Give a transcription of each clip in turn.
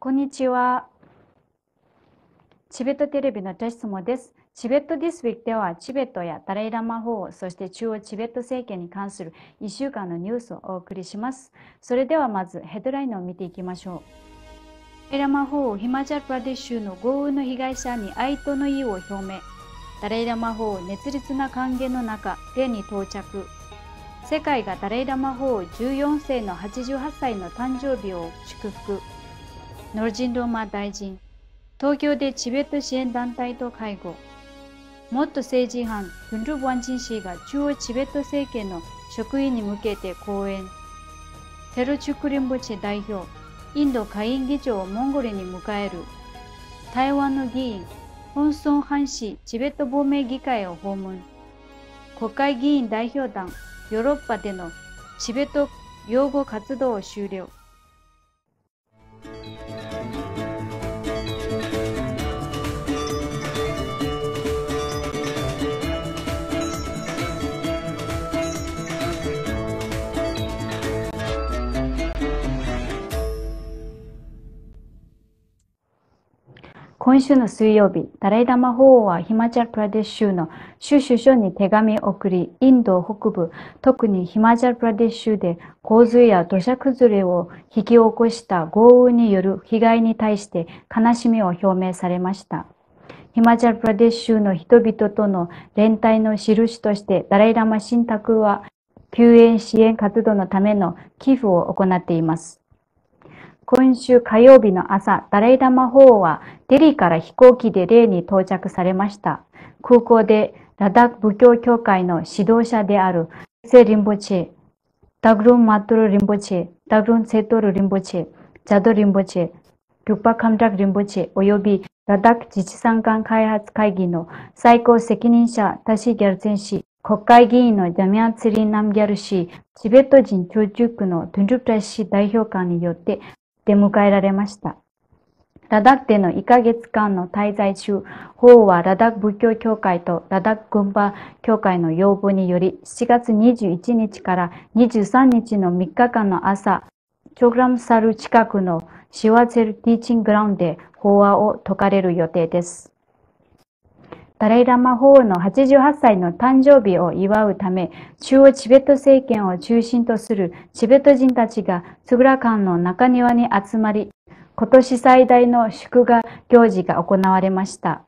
こんにちは。チベットテレビのテスモです。チベットディスウィークでは、チベットやダライラマ法王、そして中央チベット政権に関する1週間のニュースをお送りします。それではまずヘッドラインを見ていきましょう。ダライラマ法王、ヒマチャルプラデシュ州の豪雨の被害者に哀悼の意を表明。ダライラマ法王、熱烈な歓迎の中、例に到着。世界がダライラマ法王14世の88歳の誕生日を祝福。ノルジンローマ大臣。東京でチベット支援団体と会合。元政治犯トゥンルブワンチン氏が中央チベット政権の職員に向けて講演。テロチュクリンボチェ代表、インド下院議長をモンゴルに迎える。台湾の議員、ホンソンハン氏チベット亡命議会を訪問。国会議員代表団、ヨーロッパでのチベット擁護活動を終了。今週の水曜日、ダライラマ法王はヒマチャルプラデシュ州の州首相に手紙を送り、インド北部、特にヒマチャルプラデシュ州で洪水や土砂崩れを引き起こした豪雨による被害に対して悲しみを表明されました。ヒマチャルプラデシュ州の人々との連帯の印として、ダライラマ信託は救援支援活動のための寄付を行っています。今週火曜日の朝、ダライラマ法王はデリーから飛行機でレーに到着されました。空港でラダック仏教協会の指導者であるセリンボチェ、ダグルンマットルリンボチェ、ダグルンセトルリンボチェ、ジャドリンボチェ、ルパカムダクリンボチェ、およびラダック自治参観開発会議の最高責任者タシ・ギャルツェン氏、国会議員のジャミア・ツリン・ナムギャル氏、チベット人居住区のトゥンルプラ氏代表官によって出迎えられました。ラダックでの1ヶ月間の滞在中、法王はラダック仏教協会とラダック軍馬協会の要望により、7月21日から23日の3日間の朝、チョグラムサル近くのシワツェルティーチンググラウンドで法話を説かれる予定です。ダライラマ法王の88歳の誕生日を祝うため、中央チベット政権を中心とするチベット人たちがスグラ館の中庭に集まり、今年最大の祝賀行事が行われました。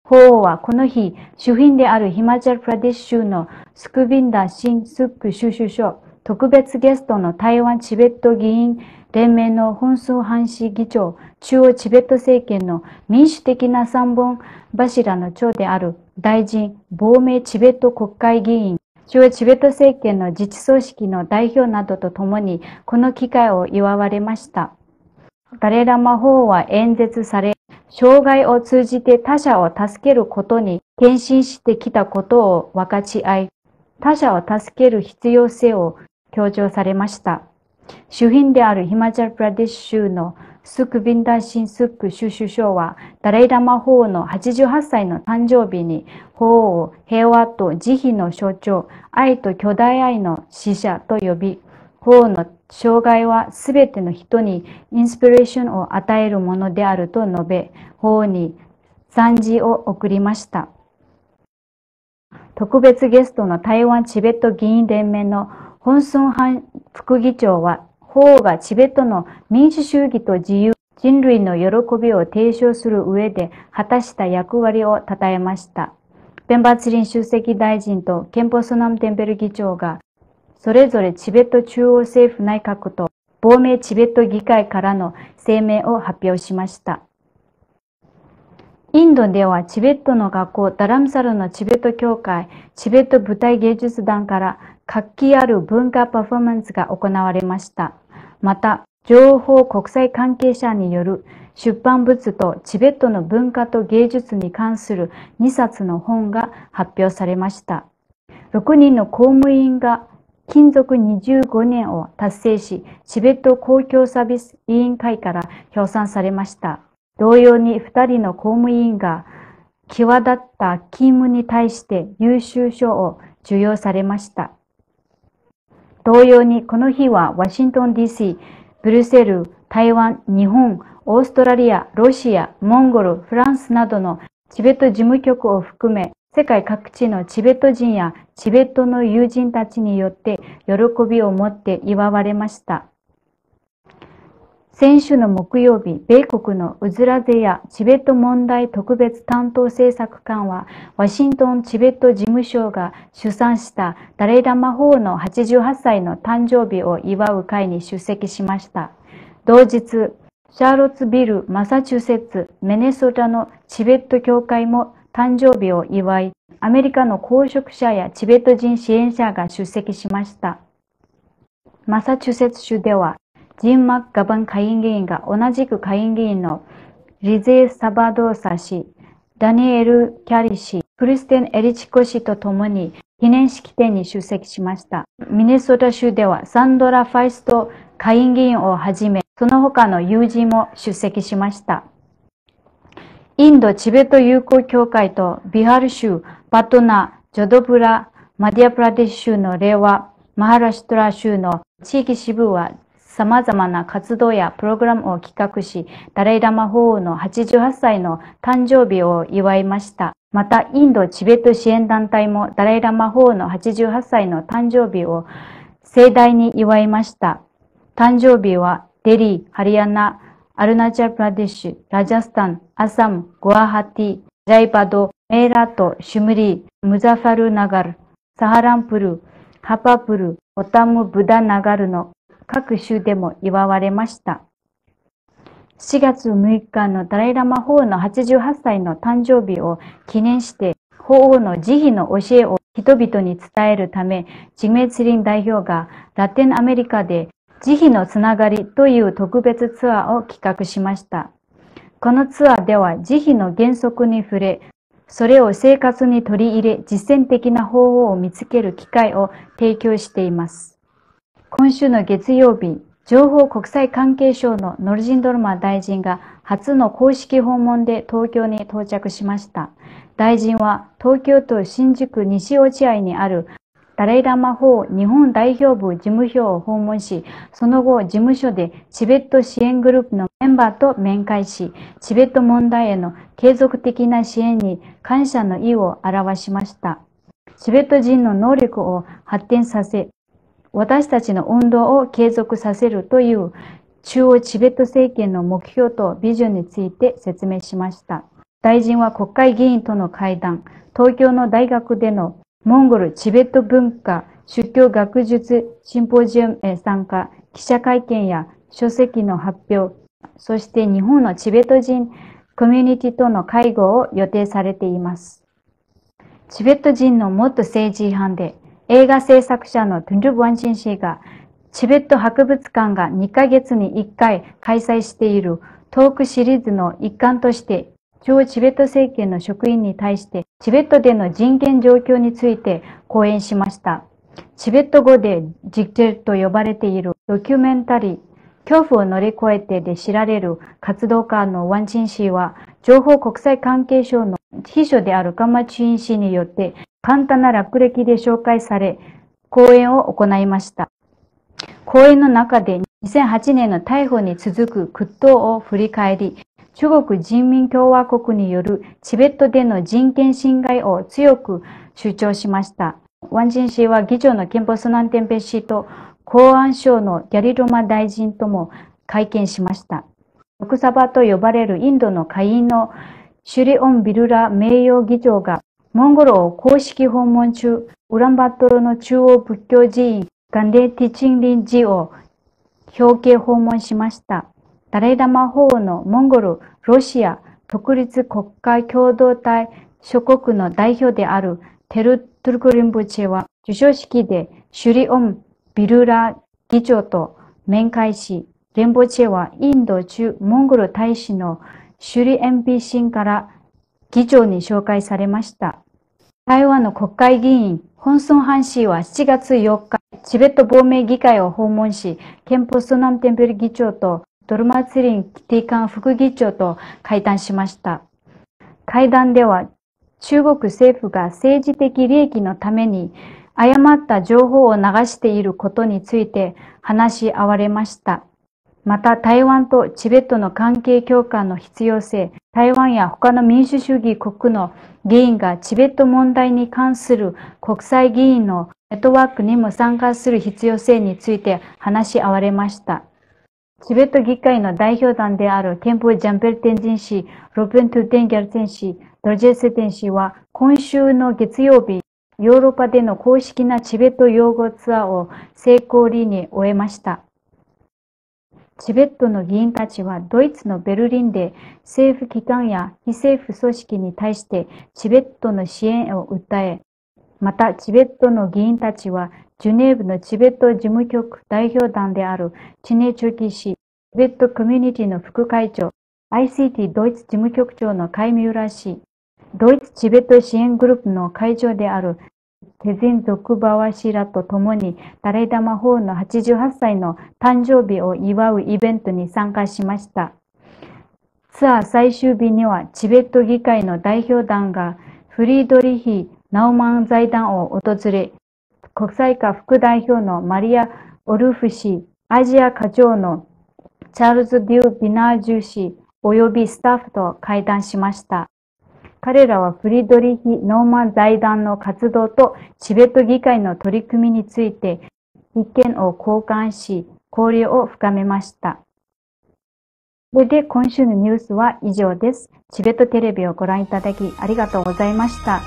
法王はこの日、主賓であるヒマチャルプラデシュ州のスクビンダ・シン・スック州首相、特別ゲストの台湾チベット議員連盟のホンスーハン氏議長、中央チベット政権の民主的な三本柱の長である大臣、亡命チベット国会議員、中央チベット政権の自治組織の代表などと共に、この機会を祝われました。ダライラマ法王は演説され、障害を通じて他者を助けることに献身してきたことを分かち合い、他者を助ける必要性を強調されました。主賓であるヒマチャルプラデシュ州のスクビンダーシン・スック州首相は、ダライラマ法王の88歳の誕生日に、法王を平和と慈悲の象徴、愛と巨大愛の使者と呼び、法王の障害はすべての人にインスピレーションを与えるものであると述べ、法王に賛辞を送りました。特別ゲストの台湾チベット議員連盟のホンスンハン副議長は、法王がチベットの民主主義と自由、人類の喜びを提唱する上で果たした役割を称えました。ペンバツリン出席大臣とケンポソナムテンペル議長が、それぞれチベット中央政府内閣と亡命チベット議会からの声明を発表しました。インドではチベットの学校ダラムサルのチベット協会、チベット舞台芸術団から活気ある文化パフォーマンスが行われました。また、情報国際関係者による出版物とチベットの文化と芸術に関する2冊の本が発表されました。6人の公務員が勤続25年を達成し、チベット公共サービス委員会から評賛されました。同様に2人の公務員が際立った勤務に対して優秀賞を授与されました。同様にこの日はワシントン DC、ブリュッセル、台湾、日本、オーストラリア、ロシア、モンゴル、フランスなどのチベット事務局を含め、世界各地のチベット人やチベットの友人たちによって喜びを持って祝われました。先週の木曜日、米国のウズラゼやチベット問題特別担当政策官は、ワシントンチベット事務所が主催したダレイ・ラマ法王の88歳の誕生日を祝う会に出席しました。同日、シャーロッツビル、マサチューセッツ、ミネソタのチベット教会も誕生日を祝い、アメリカの公職者やチベット人支援者が出席しました。マサチューセッツ州では、ジン・マッガバン下院議員が同じく下院議員のリゼー・サバドーサ氏、ダニエル・キャリ氏、クリステン・エリチコ氏と共に記念式典に出席しました。ミネソタ州ではサンドラ・ファイスト下院議員をはじめ、その他の友人も出席しました。インド・チベット友好協会とビハール州、パトナ、ジョドプラ、マディアプラデシュ州のレワ、マハラシュトラ州の地域支部は様々な活動やプログラムを企画し、ダレイ・ラマ法王の88歳の誕生日を祝いました。また、インド・チベット支援団体もダレイ・ラマ法王の88歳の誕生日を盛大に祝いました。誕生日はデリー、ハリヤナ、アルナチャルプラデシュ、ラジャスタン、アサム、グアハティ、ジャイパド、メーラート、シュムリー、ムザファルナガル、サハランプル、ハパプル、オタム・ブダナガルの各州でも祝われました。4月6日のダライ・ラマ法王の88歳の誕生日を記念して、法王の慈悲の教えを人々に伝えるため、ジメツリン代表がラテンアメリカで慈悲のつながりという特別ツアーを企画しました。このツアーでは慈悲の原則に触れ、それを生活に取り入れ、実践的な方法を見つける機会を提供しています。今週の月曜日、情報国際関係省のノルジンドルマ大臣が初の公式訪問で東京に到着しました。大臣は東京都新宿西落合にあるダレイ・ラマ法日本代表部事務所を訪問し、その後事務所でチベット支援グループのメンバーと面会し、チベット問題への継続的な支援に感謝の意を表しました。チベット人の能力を発展させ、私たちの運動を継続させるという中央チベット政権の目標とビジョンについて説明しました。大臣は国会議員との会談、東京の大学でのモンゴルチベット文化宗教学術シンポジウムへ参加、記者会見や書籍の発表、そして日本のチベット人コミュニティとの会合を予定されています。チベット人の元政治違反で、映画制作者のトゥンル・ブワンチン氏が、チベット博物館が2ヶ月に1回開催しているトークシリーズの一環として、中央チベット政権の職員に対して、チベットでの人権状況について講演しました。チベット語でジクテルと呼ばれているドキュメンタリー、恐怖を乗り越えてで知られる活動家のワンチン氏は、情報国際関係省の秘書であるガマチュイン氏によって簡単な略歴で紹介され、講演を行いました。講演の中で2008年の逮捕に続く屈闘を振り返り、中国人民共和国によるチベットでの人権侵害を強く主張しました。ワンチン氏は議長のケンポ・ソナンテンペ氏と公安省のギャリロマ大臣とも会見しました。ロクサバと呼ばれるインドの下院のシュリオン・ビルラ名誉議長がモンゴルを公式訪問中、ウランバットルの中央仏教寺院ガンデティチンリン寺を表敬訪問しました。ダレイ・ラマ法王のモンゴル、ロシア、独立国家共同体諸国の代表であるテル・トゥルクリンブチェは授賞式でシュリオン・ビルラ議長と面会し、レンボチェはインド駐モンゴル大使のシュリ・エンピーシンから議長に紹介されました。台湾の国会議員、ホンソンハン氏は7月4日、チベット亡命議会を訪問し、ケンポ・ソナムテンペル議長とドルマツリン・ティーカン副議長と会談しました。会談では、中国政府が政治的利益のために誤った情報を流していることについて話し合われました。また台湾とチベットの関係強化の必要性、台湾や他の民主主義国の議員がチベット問題に関する国際議員のネットワークにも参加する必要性について話し合われました。チベット議会の代表団であるケンプ・ジャンペルテンジン氏、ロペン・トゥテンギャルテン氏、ドジェセテン氏は今週の月曜日、ヨーロッパでの公式なチベット擁護ツアーを成功裏に終えました。チベットの議員たちはドイツのベルリンで政府機関や非政府組織に対してチベットの支援を訴え、またチベットの議員たちはジュネーブのチベット事務局代表団であるチネ・チョキ氏、チベットコミュニティの副会長、ICT ドイツ事務局長のカイミューラ氏、ドイツチベット支援グループの会長であるテゼン・ゾクバワ氏らと共にダレイ・ダマホーの88歳の誕生日を祝うイベントに参加しました。ツアー最終日にはチベット議会の代表団がフリードリヒ・ナウマン財団を訪れ、国際課副代表のマリア・オルフ氏、アジア課長のチャールズ・デュー・ビナージュ氏及びスタッフと会談しました。彼らはフリードリヒ・ノーマン財団の活動とチベット議会の取り組みについて意見を交換し、交流を深めました。それで今週のニュースは以上です。チベットテレビをご覧いただきありがとうございました。